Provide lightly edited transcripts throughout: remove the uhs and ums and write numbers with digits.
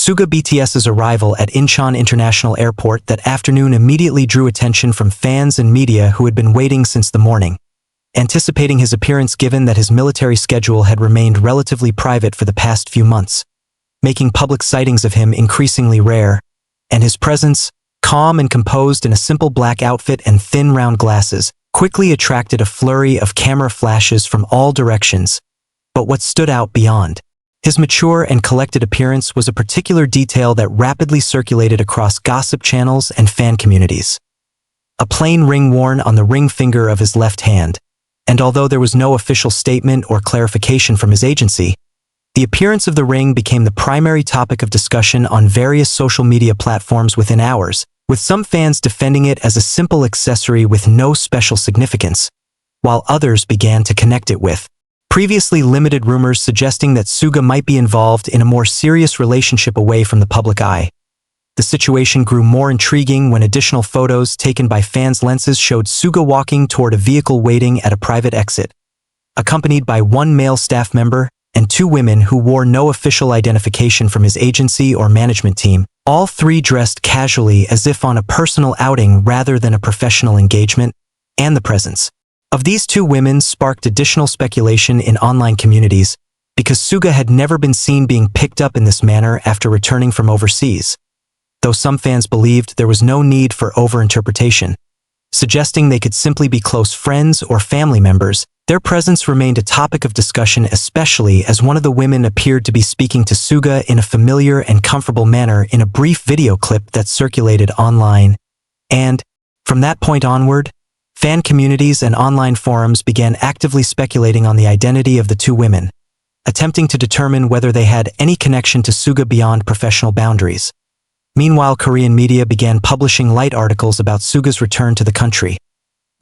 Suga BTS's arrival at Incheon International Airport that afternoon immediately drew attention from fans and media who had been waiting since the morning, anticipating his appearance given that his military schedule had remained relatively private for the past few months, making public sightings of him increasingly rare, and his presence, calm and composed in a simple black outfit and thin round glasses, quickly attracted a flurry of camera flashes from all directions. But what stood out beyond his mature and collected appearance was a particular detail that rapidly circulated across gossip channels and fan communities. A plain ring worn on the ring finger of his left hand, and although there was no official statement or clarification from his agency, the appearance of the ring became the primary topic of discussion on various social media platforms within hours, with some fans defending it as a simple accessory with no special significance, while others began to connect it with previously limited rumors suggesting that Suga might be involved in a more serious relationship away from the public eye. The situation grew more intriguing when additional photos taken by fans' lenses showed Suga walking toward a vehicle waiting at a private exit, accompanied by one male staff member and two women who wore no official identification from his agency or management team, all three dressed casually as if on a personal outing rather than a professional engagement, and the presence of these two women sparked additional speculation in online communities because Suga had never been seen being picked up in this manner after returning from overseas, though some fans believed there was no need for overinterpretation, suggesting they could simply be close friends or family members. Their presence remained a topic of discussion, especially as one of the women appeared to be speaking to Suga in a familiar and comfortable manner in a brief video clip that circulated online, and, from that point onward, fan communities and online forums began actively speculating on the identity of the two women, attempting to determine whether they had any connection to Suga beyond professional boundaries. Meanwhile, Korean media began publishing light articles about Suga's return to the country,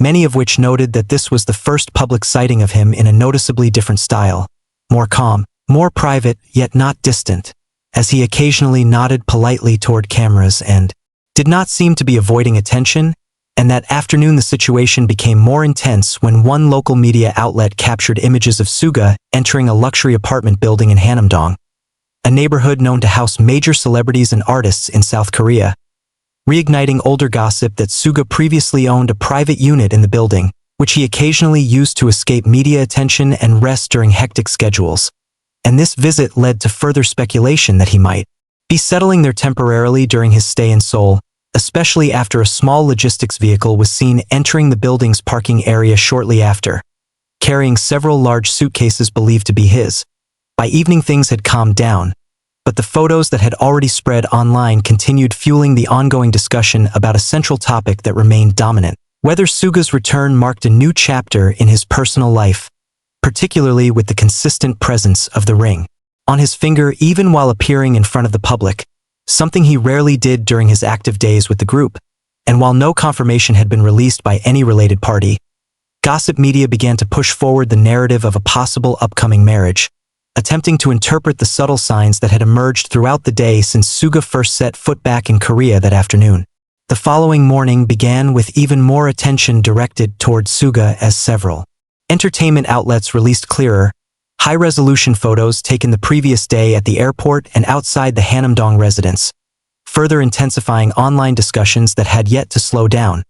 many of which noted that this was the first public sighting of him in a noticeably different style, more calm, more private, yet not distant, as he occasionally nodded politely toward cameras and did not seem to be avoiding attention. And that afternoon the situation became more intense when one local media outlet captured images of Suga entering a luxury apartment building in Hanamdong, a neighborhood known to house major celebrities and artists in South Korea, reigniting older gossip that Suga previously owned a private unit in the building, which he occasionally used to escape media attention and rest during hectic schedules. And this visit led to further speculation that he might be settling there temporarily during his stay in Seoul, especially after a small logistics vehicle was seen entering the building's parking area shortly after, carrying several large suitcases believed to be his. By evening things had calmed down, but the photos that had already spread online continued fueling the ongoing discussion about a central topic that remained dominant: whether Suga's return marked a new chapter in his personal life, particularly with the consistent presence of the ring on his finger even while appearing in front of the public, something he rarely did during his active days with the group. And while no confirmation had been released by any related party, gossip media began to push forward the narrative of a possible upcoming marriage, attempting to interpret the subtle signs that had emerged throughout the day since Suga first set foot back in Korea that afternoon. The following morning began with even more attention directed toward Suga as several entertainment outlets released clearer, high-resolution photos taken the previous day at the airport and outside the Hanamdong residence, further intensifying online discussions that had yet to slow down,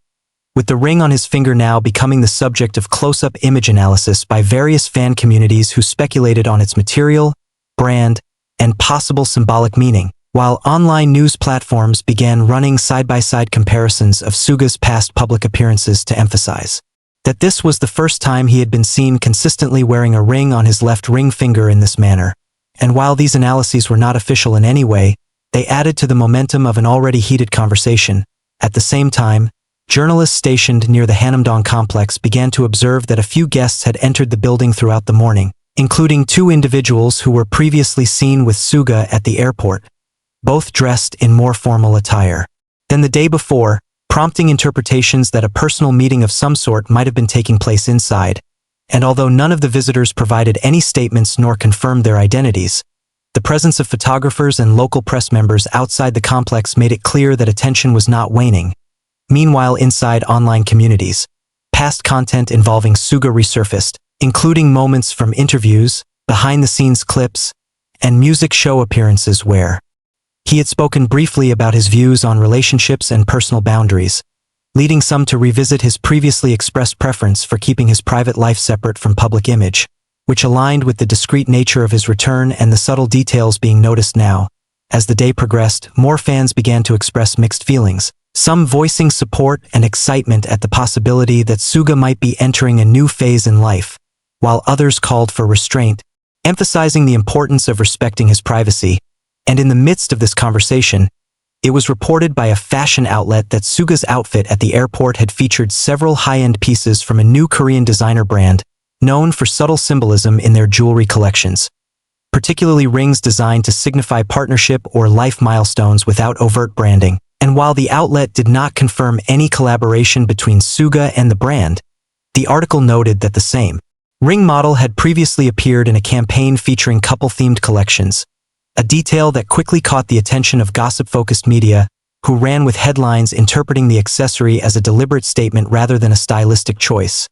with the ring on his finger now becoming the subject of close-up image analysis by various fan communities who speculated on its material, brand, and possible symbolic meaning, while online news platforms began running side-by-side comparisons of Suga's past public appearances to emphasize that this was the first time he had been seen consistently wearing a ring on his left ring finger in this manner. And while these analyses were not official in any way, they added to the momentum of an already heated conversation. At the same time, journalists stationed near the Hanamdong complex began to observe that a few guests had entered the building throughout the morning, including two individuals who were previously seen with Suga at the airport, both dressed in more formal attire than the day before, prompting interpretations that a personal meeting of some sort might have been taking place inside. And although none of the visitors provided any statements nor confirmed their identities, the presence of photographers and local press members outside the complex made it clear that attention was not waning. Meanwhile, inside online communities, past content involving Suga resurfaced, including moments from interviews, behind-the-scenes clips, and music show appearances where He had spoken briefly about his views on relationships and personal boundaries, leading some to revisit his previously expressed preference for keeping his private life separate from public image, which aligned with the discreet nature of his return and the subtle details being noticed now. As the day progressed, more fans began to express mixed feelings, some voicing support and excitement at the possibility that Suga might be entering a new phase in life, while others called for restraint, emphasizing the importance of respecting his privacy. And in the midst of this conversation, it was reported by a fashion outlet that Suga's outfit at the airport had featured several high-end pieces from a new Korean designer brand, known for subtle symbolism in their jewelry collections, particularly rings designed to signify partnership or life milestones without overt branding. And while the outlet did not confirm any collaboration between Suga and the brand, the article noted that the same ring model had previously appeared in a campaign featuring couple-themed collections, a detail that quickly caught the attention of gossip-focused media, who ran with headlines interpreting the accessory as a deliberate statement rather than a stylistic choice,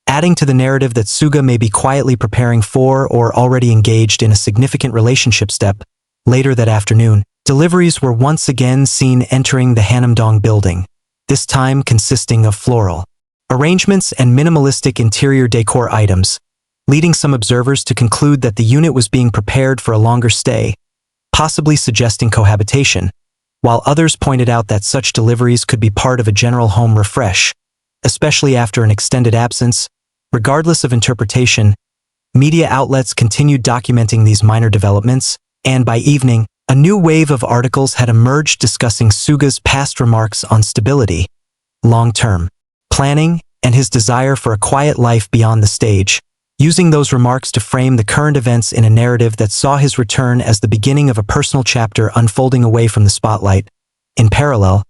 adding to the narrative that Suga may be quietly preparing for or already engaged in a significant relationship step. Later that afternoon, deliveries were once again seen entering the Hanamdong building, this time consisting of floral arrangements and minimalistic interior decor items, leading some observers to conclude that the unit was being prepared for a longer stay, possibly suggesting cohabitation, while others pointed out that such deliveries could be part of a general home refresh, especially after an extended absence. Regardless of interpretation, media outlets continued documenting these minor developments, and by evening, a new wave of articles had emerged discussing Suga's past remarks on stability, long-term planning, and his desire for a quiet life beyond the stage, using those remarks to frame the current events in a narrative that saw his return as the beginning of a personal chapter unfolding away from the spotlight. In parallel,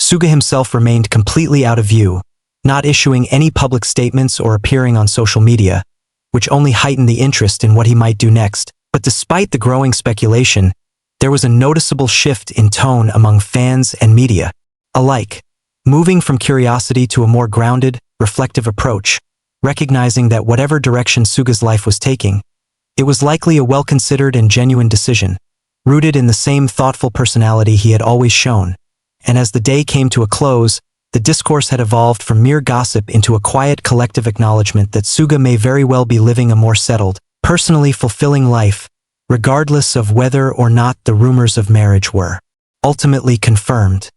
Suga himself remained completely out of view, not issuing any public statements or appearing on social media, which only heightened the interest in what he might do next. But despite the growing speculation, there was a noticeable shift in tone among fans and media alike, moving from curiosity to a more grounded, reflective approach, recognizing that whatever direction Suga's life was taking, it was likely a well-considered and genuine decision, rooted in the same thoughtful personality he had always shown. And as the day came to a close, the discourse had evolved from mere gossip into a quiet collective acknowledgement that Suga may very well be living a more settled, personally fulfilling life, regardless of whether or not the rumors of marriage were ultimately confirmed.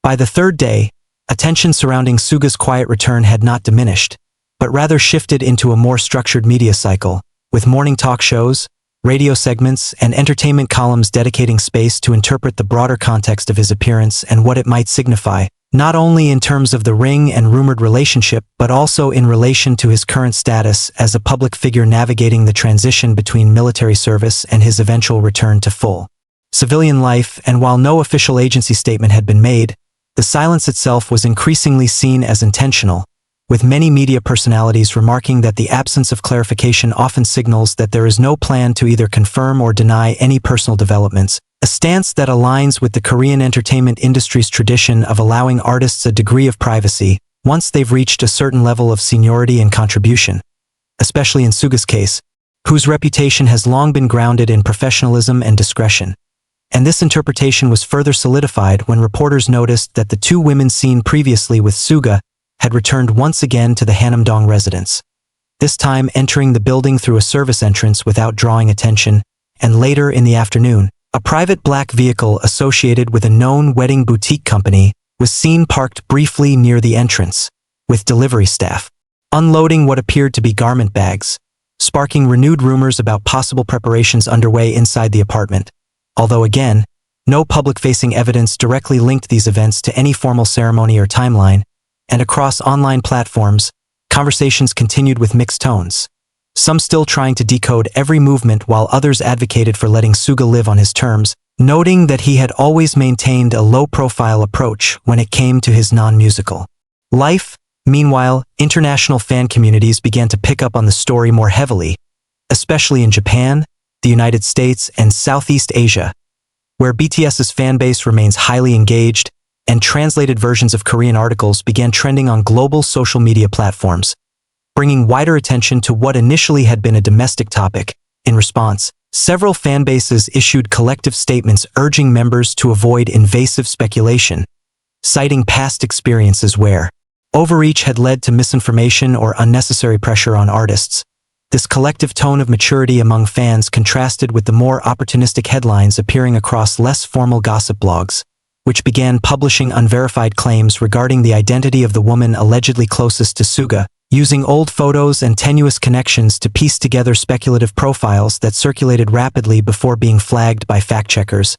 By the third day, attention surrounding Suga's quiet return had not diminished, but rather shifted into a more structured media cycle, with morning talk shows, radio segments, and entertainment columns dedicating space to interpret the broader context of his appearance and what it might signify, not only in terms of the ring and rumored relationship, but also in relation to his current status as a public figure navigating the transition between military service and his eventual return to full civilian life. And while no official agency statement had been made, the silence itself was increasingly seen as intentional, with many media personalities remarking that the absence of clarification often signals that there is no plan to either confirm or deny any personal developments, a stance that aligns with the Korean entertainment industry's tradition of allowing artists a degree of privacy once they've reached a certain level of seniority and contribution, especially in Suga's case, whose reputation has long been grounded in professionalism and discretion. And this interpretation was further solidified when reporters noticed that the two women seen previously with Suga had returned once again to the Hanamdong residence, this time entering the building through a service entrance without drawing attention, and later in the afternoon, a private black vehicle associated with a known wedding boutique company was seen parked briefly near the entrance, with delivery staff unloading what appeared to be garment bags, sparking renewed rumors about possible preparations underway inside the apartment. Although again, no public-facing evidence directly linked these events to any formal ceremony or timeline, and across online platforms, conversations continued with mixed tones, some still trying to decode every movement while others advocated for letting Suga live on his terms, noting that he had always maintained a low-profile approach when it came to his non-musical life. Meanwhile, international fan communities began to pick up on the story more heavily, especially in Japan, the United States, and Southeast Asia, where BTS's fanbase remains highly engaged, and translated versions of Korean articles began trending on global social media platforms, bringing wider attention to what initially had been a domestic topic. In response, Several fanbases issued collective statements urging members to avoid invasive speculation, citing past experiences where overreach had led to misinformation or unnecessary pressure on artists. This collective tone of maturity among fans contrasted with the more opportunistic headlines appearing across less formal gossip blogs, which began publishing unverified claims regarding the identity of the woman allegedly closest to Suga, using old photos and tenuous connections to piece together speculative profiles that circulated rapidly before being flagged by fact-checkers.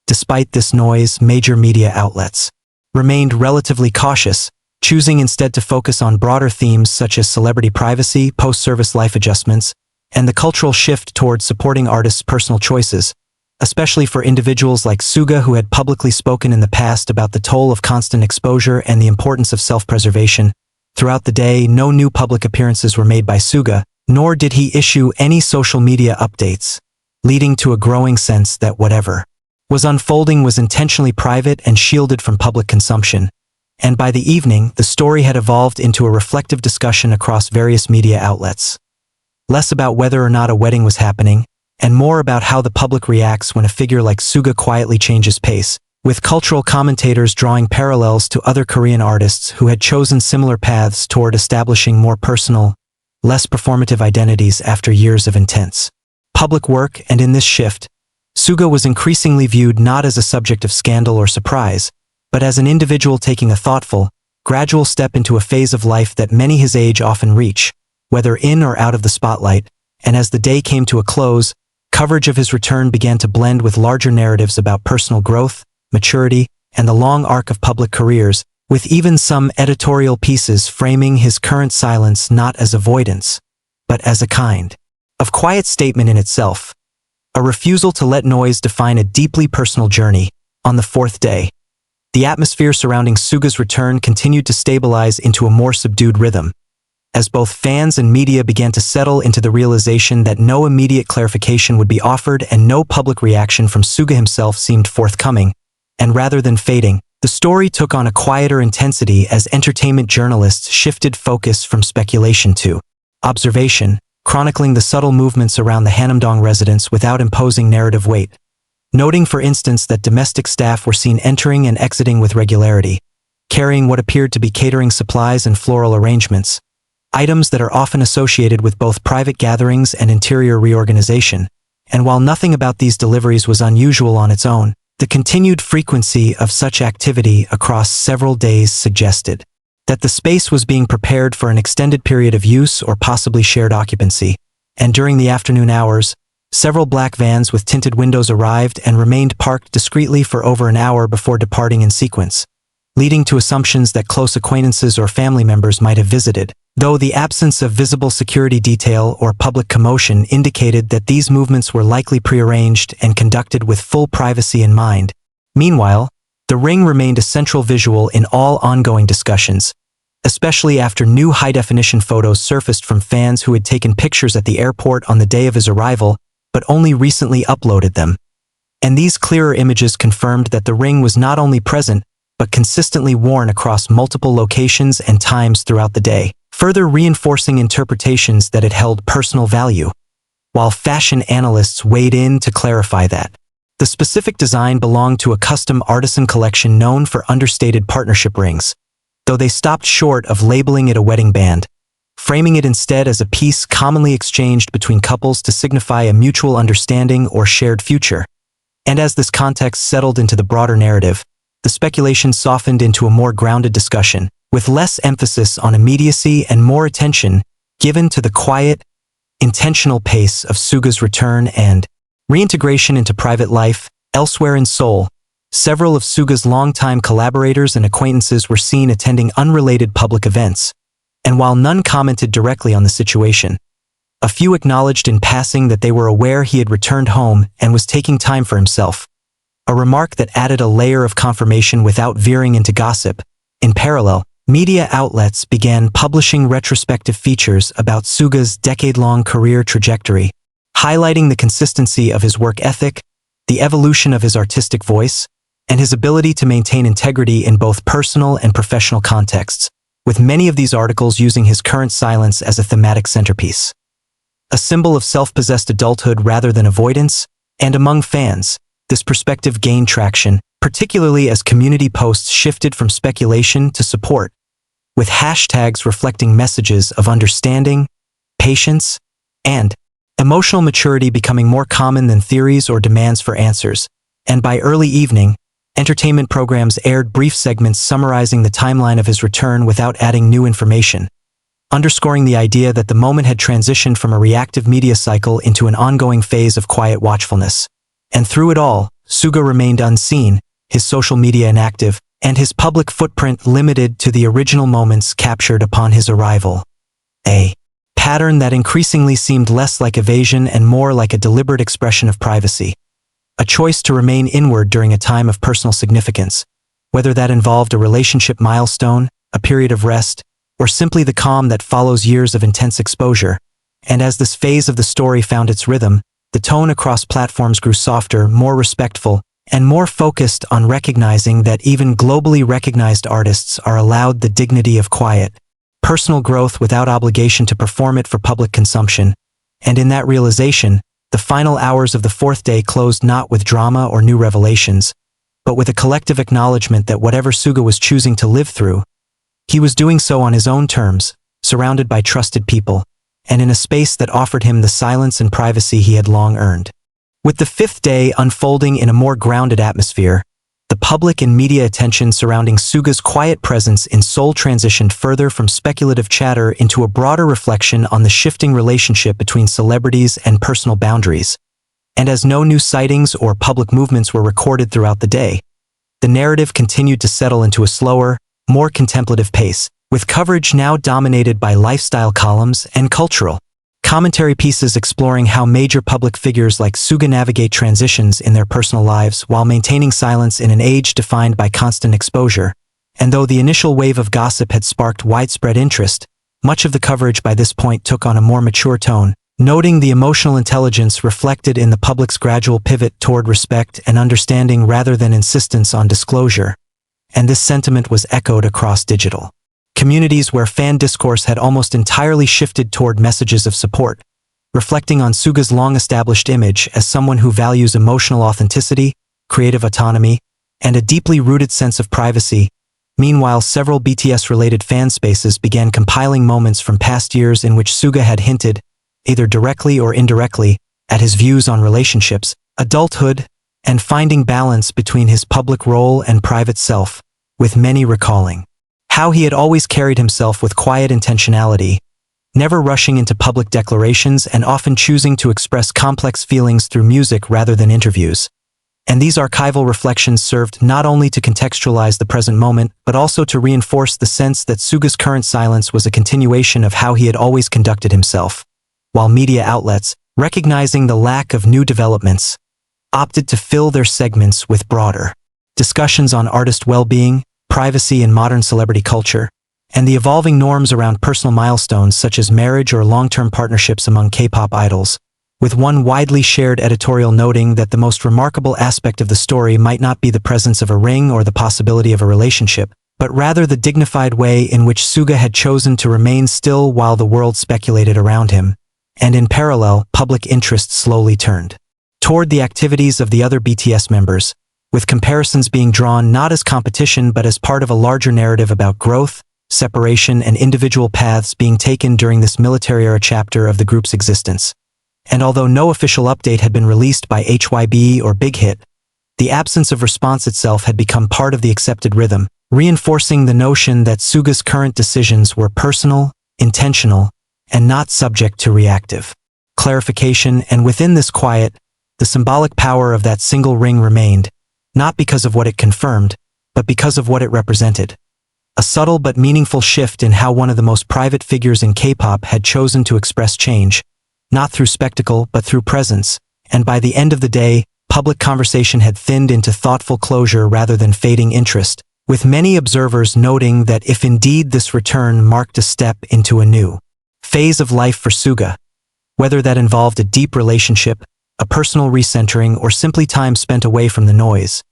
Despite this noise, major media outlets remained relatively cautious, choosing instead to focus on broader themes such as celebrity privacy, post-service life adjustments, and the cultural shift towards supporting artists' personal choices, especially for individuals like Suga who had publicly spoken in the past about the toll of constant exposure and the importance of self-preservation. Throughout the day, no new public appearances were made by Suga, nor did he issue any social media updates, leading to a growing sense that whatever was unfolding was intentionally private and shielded from public consumption. And by the evening, the story had evolved into a reflective discussion across various media outlets. Less about whether or not a wedding was happening, and more about how the public reacts when a figure like Suga quietly changes pace, with cultural commentators drawing parallels to other Korean artists who had chosen similar paths toward establishing more personal, less performative identities after years of intense public work. And in this shift, Suga was increasingly viewed not as a subject of scandal or surprise, but as an individual taking a thoughtful, gradual step into a phase of life that many his age often reach, whether in or out of the spotlight. And as the day came to a close, coverage of his return began to blend with larger narratives about personal growth, maturity, and the long arc of public careers, with even some editorial pieces framing his current silence not as avoidance, but as a kind of quiet statement in itself, a refusal to let noise define a deeply personal journey. On the fourth day, the atmosphere surrounding Suga's return continued to stabilize into a more subdued rhythm, as both fans and media began to settle into the realization that no immediate clarification would be offered and no public reaction from Suga himself seemed forthcoming. And rather than fading, the story took on a quieter intensity as entertainment journalists shifted focus from speculation to observation, chronicling the subtle movements around the Hanamdong residence without imposing narrative weight. Noting, for instance, that domestic staff were seen entering and exiting with regularity, carrying what appeared to be catering supplies and floral arrangements, items that are often associated with both private gatherings and interior reorganization. And while nothing about these deliveries was unusual on its own, the continued frequency of such activity across several days suggested that the space was being prepared for an extended period of use or possibly shared occupancy. And during the afternoon hours, several black vans with tinted windows arrived and remained parked discreetly for over an hour before departing in sequence, leading to assumptions that close acquaintances or family members might have visited, though the absence of visible security detail or public commotion indicated that these movements were likely prearranged and conducted with full privacy in mind. Meanwhile, the ring remained a central visual in all ongoing discussions, especially after new high-definition photos surfaced from fans who had taken pictures at the airport on the day of his arrival, but only recently uploaded them. And these clearer images confirmed that the ring was not only present, but consistently worn across multiple locations and times throughout the day, further reinforcing interpretations that it held personal value. While fashion analysts weighed in to clarify that the specific design belonged to a custom artisan collection known for understated partnership rings, though they stopped short of labeling it a wedding band, framing it instead as a piece commonly exchanged between couples to signify a mutual understanding or shared future. And as this context settled into the broader narrative, the speculation softened into a more grounded discussion, with less emphasis on immediacy and more attention given to the quiet, intentional pace of Suga's return and reintegration into private life. Elsewhere in Seoul, several of Suga's longtime collaborators and acquaintances were seen attending unrelated public events, and while none commented directly on the situation, a few acknowledged in passing that they were aware he had returned home and was taking time for himself, a remark that added a layer of confirmation without veering into gossip. In parallel, media outlets began publishing retrospective features about Suga's decade-long career trajectory, highlighting the consistency of his work ethic, the evolution of his artistic voice, and his ability to maintain integrity in both personal and professional contexts, with many of these articles using his current silence as a thematic centerpiece. a symbol of self-possessed adulthood rather than avoidance, and among fans, this perspective gained traction, particularly as community posts shifted from speculation to support, with hashtags reflecting messages of understanding, patience, and emotional maturity becoming more common than theories or demands for answers. And by early evening, entertainment programs aired brief segments summarizing the timeline of his return without adding new information, underscoring the idea that the moment had transitioned from a reactive media cycle into an ongoing phase of quiet watchfulness. And through it all, Suga remained unseen, his social media inactive, and his public footprint limited to the original moments captured upon his arrival. A pattern that increasingly seemed less like evasion and more like a deliberate expression of privacy. A choice to remain inward during a time of personal significance, whether that involved a relationship milestone, a period of rest, or simply the calm that follows years of intense exposure. And as this phase of the story found its rhythm, the tone across platforms grew softer, more respectful, and more focused on recognizing that even globally recognized artists are allowed the dignity of quiet, personal growth without obligation to perform it for public consumption. And in that realization, the final hours of the fourth day closed not with drama or new revelations, but with a collective acknowledgement that whatever Suga was choosing to live through, he was doing so on his own terms, surrounded by trusted people, and in a space that offered him the silence and privacy he had long earned. With the fifth day unfolding in a more grounded atmosphere, the public and media attention surrounding Suga's quiet presence in Seoul transitioned further from speculative chatter into a broader reflection on the shifting relationship between celebrities and personal boundaries. And as no new sightings or public movements were recorded throughout the day, the narrative continued to settle into a slower, more contemplative pace, with coverage now dominated by lifestyle columns and cultural commentary pieces exploring how major public figures like Suga navigate transitions in their personal lives while maintaining silence in an age defined by constant exposure. And though the initial wave of gossip had sparked widespread interest, much of the coverage by this point took on a more mature tone, noting the emotional intelligence reflected in the public's gradual pivot toward respect and understanding rather than insistence on disclosure. And this sentiment was echoed across digital communities where fan discourse had almost entirely shifted toward messages of support, reflecting on Suga's long-established image as someone who values emotional authenticity, creative autonomy, and a deeply rooted sense of privacy. Meanwhile, several BTS-related fan spaces began compiling moments from past years in which Suga had hinted, either directly or indirectly, at his views on relationships, adulthood, and finding balance between his public role and private self, with many recalling how he had always carried himself with quiet intentionality, never rushing into public declarations and often choosing to express complex feelings through music rather than interviews. And these archival reflections served not only to contextualize the present moment, but also to reinforce the sense that Suga's current silence was a continuation of how he had always conducted himself, while media outlets, recognizing the lack of new developments, opted to fill their segments with broader discussions on artist well-being, privacy in modern celebrity culture, and the evolving norms around personal milestones such as marriage or long-term partnerships among K-pop idols, with one widely shared editorial noting that the most remarkable aspect of the story might not be the presence of a ring or the possibility of a relationship, but rather the dignified way in which Suga had chosen to remain still while the world speculated around him. And in parallel, public interest slowly turned toward the activities of the other BTS members, with comparisons being drawn not as competition but as part of a larger narrative about growth, separation, and individual paths being taken during this military-era chapter of the group's existence. And although no official update had been released by HYB or Big Hit, the absence of response itself had become part of the accepted rhythm, reinforcing the notion that Suga's current decisions were personal, intentional, and not subject to reactive clarification. And within this quiet, the symbolic power of that single ring remained, not because of what it confirmed, but because of what it represented. A subtle but meaningful shift in how one of the most private figures in K-pop had chosen to express change, not through spectacle but through presence. And by the end of the day, public conversation had thinned into thoughtful closure rather than fading interest, with many observers noting that if indeed this return marked a step into a new phase of life for Suga, whether that involved a deep relationship, a personal recentering, or simply time spent away from the noise,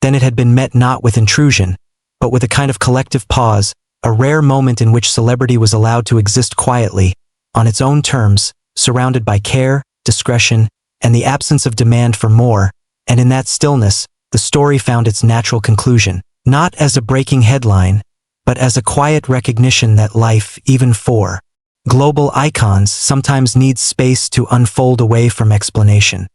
then it had been met not with intrusion, but with a kind of collective pause, a rare moment in which celebrity was allowed to exist quietly, on its own terms, surrounded by care, discretion, and the absence of demand for more, and in that stillness, the story found its natural conclusion, not as a breaking headline, but as a quiet recognition that life, even for global icons, sometimes needs space to unfold away from explanation.